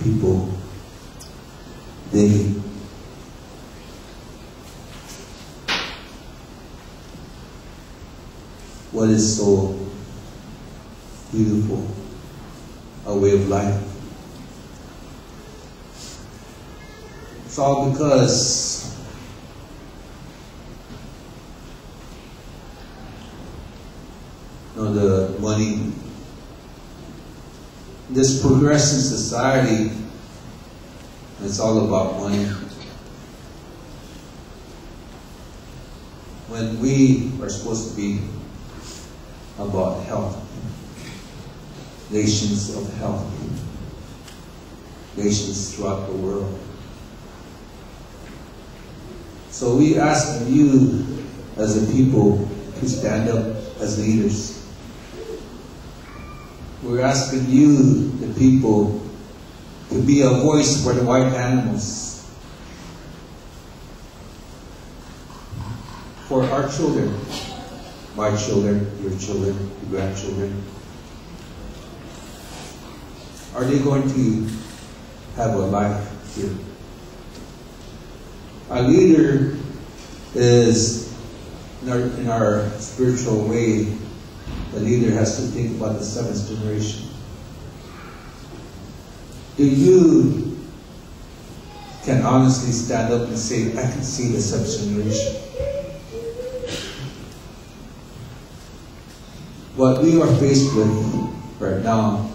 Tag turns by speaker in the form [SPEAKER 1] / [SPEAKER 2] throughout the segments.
[SPEAKER 1] people daily. What is so beautiful, a way of life? It's all because the money, this progressive society, it's all about money. When we are supposed to be about health, nations of health, nations throughout the world. So we ask you as a people to stand up as leaders. We're asking you, the people, to be a voice for the white animals, for our children, my children, your children, your grandchildren. Are they going to have a life here? Our leader is, in our spiritual way, the leader has to think about the seventh generation. Do you can honestly stand up and say, I can see the seventh generation? What we are faced with right now,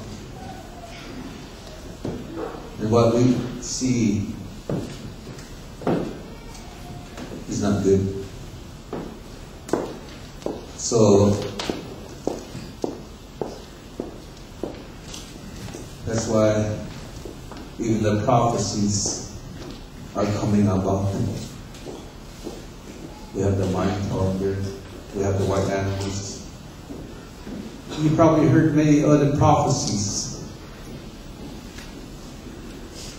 [SPEAKER 1] and what we see, is not good. So that's why even the prophecies are coming about. We have the mind calendar, we have the white animals. You probably heard many other prophecies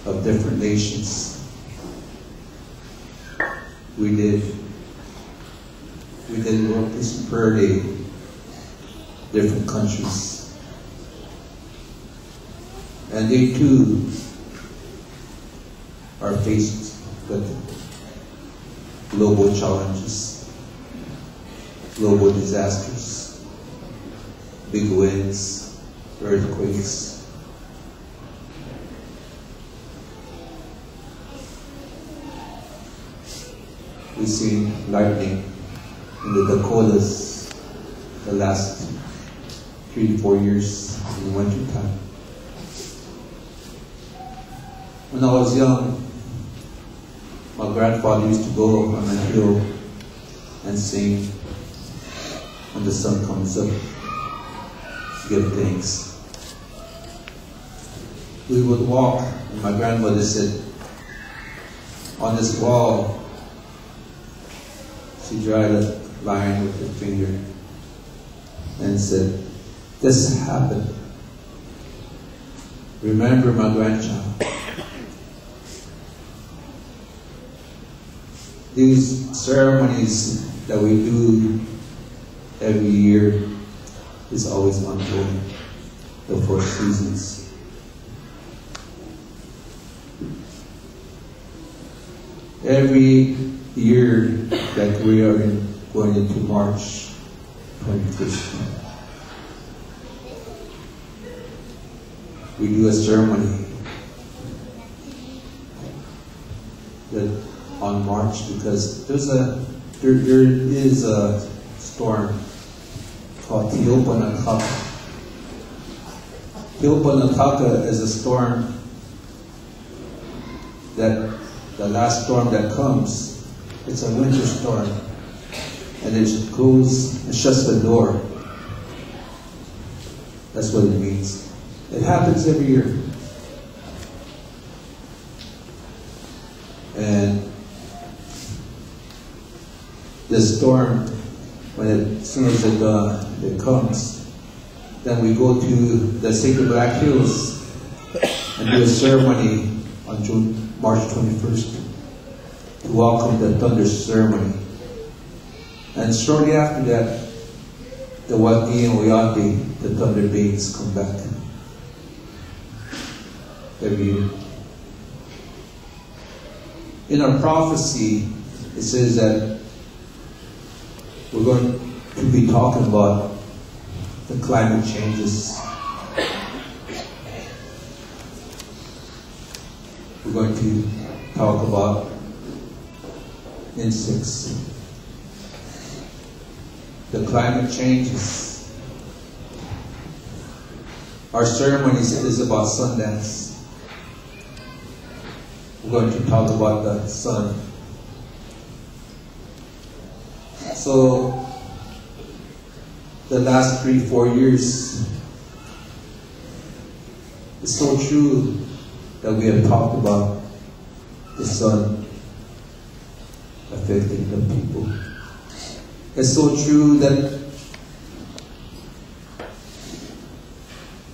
[SPEAKER 1] of different nations. We did World Peace Prayer Day, different countries. And they too are faced with global challenges, global disasters, big winds, earthquakes. We've seen lightning in the Dakotas the last 3 to 4 years in the winter time. When I was young, my grandfather used to go on a hill and sing when the sun comes up, give thanks. We would walk, and my grandmother said, on this wall, she dried a line with her finger and said, this happened. Remember my grandchild. These ceremonies that we do every year is always ongoing, the 4 seasons. Every year that we are going into March 21st, we do a ceremony that on March, because there is a storm called Teopanakaka. Teopanakaka is a storm that the last storm that comes, it's a winter storm, and it goes and shuts the door. That's what it means. It happens every year. And the storm, as soon as it comes, then we go to the Sacred Black Hills and do a ceremony on March 21st to welcome the thunder ceremony. And shortly after that, the Wadi and Oyate, the thunder beings, come back. every year. In our prophecy, it says that we're going to be talking about the climate changes. We're going to talk about insects. The climate changes. Our ceremony is about Sundance. We're going to talk about the sun. So, the last 3-4 years, it's so true that we have talked about the sun affecting the people. It's so true that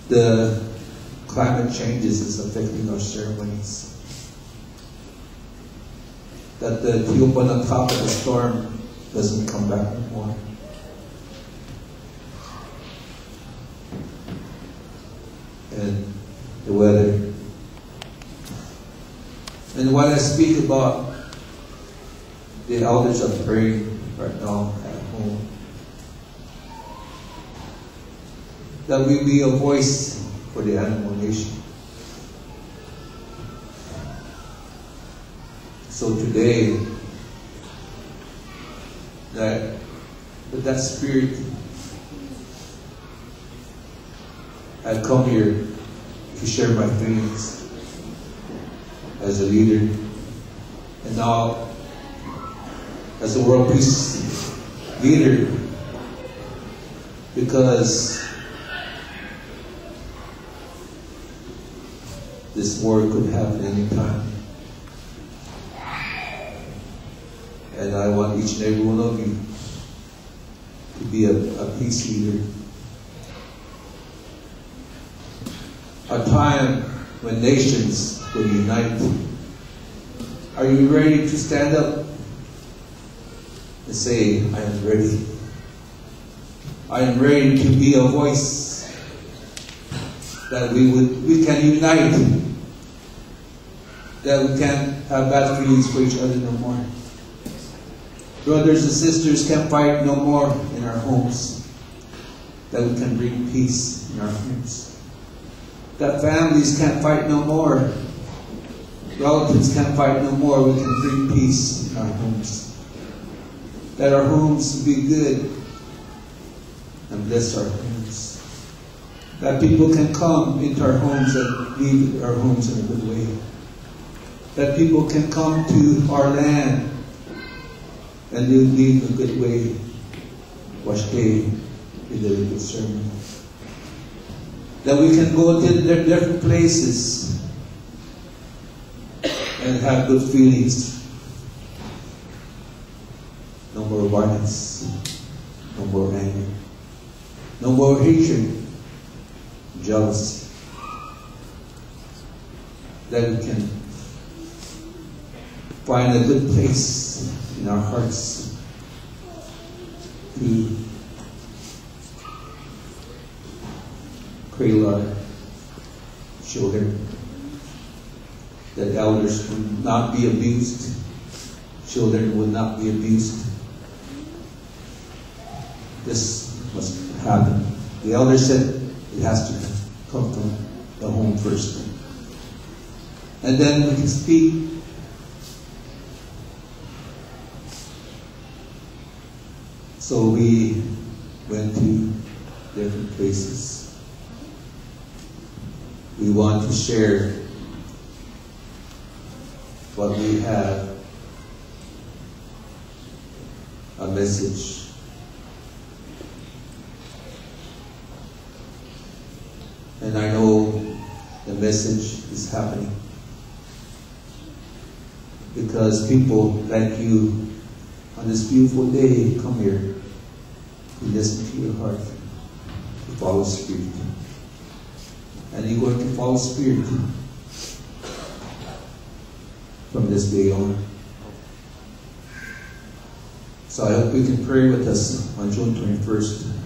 [SPEAKER 1] the climate changes is affecting our ceremonies. That the tube on the top of the storm doesn't come back anymore. And the weather. And when I speak about the elders are praying right now at home, that we be a voice for the animal nation. So today, with that spirit, I come here to share my feelings as a leader, and now as a world peace leader, because this war could happen any time. And I want each and every one of you to be a peace leader. A time when nations will unite. Are you ready to stand up and say, I am ready? I am ready to be a voice that we can unite, that we can have bad feelings for each other no more. Brothers and sisters can fight no more in our homes, that we can bring peace in our homes. That families can't fight no more, relatives can't fight no more, we can bring peace in our homes. That our homes be good and bless our homes. That people can come into our homes and leave our homes in a good way. That people can come to our land and leave a good way. Wash day, we did a good sermon. That we can go to different places and have good feelings. No more violence, no more anger, no more hatred, jealousy. That we can find a good place in our hearts to cradle our children, that elders would not be abused, children would not be abused. This must happen. The elder said it has to come from the home first. And then we can speak. So we went to different places. We want to share what we have, a message. And I know the message is happening because people like you on this beautiful day come here to listen to your heart, to follow Spirit. And you're going to follow Spirit from this day on. So I hope you can pray with us on June 21st.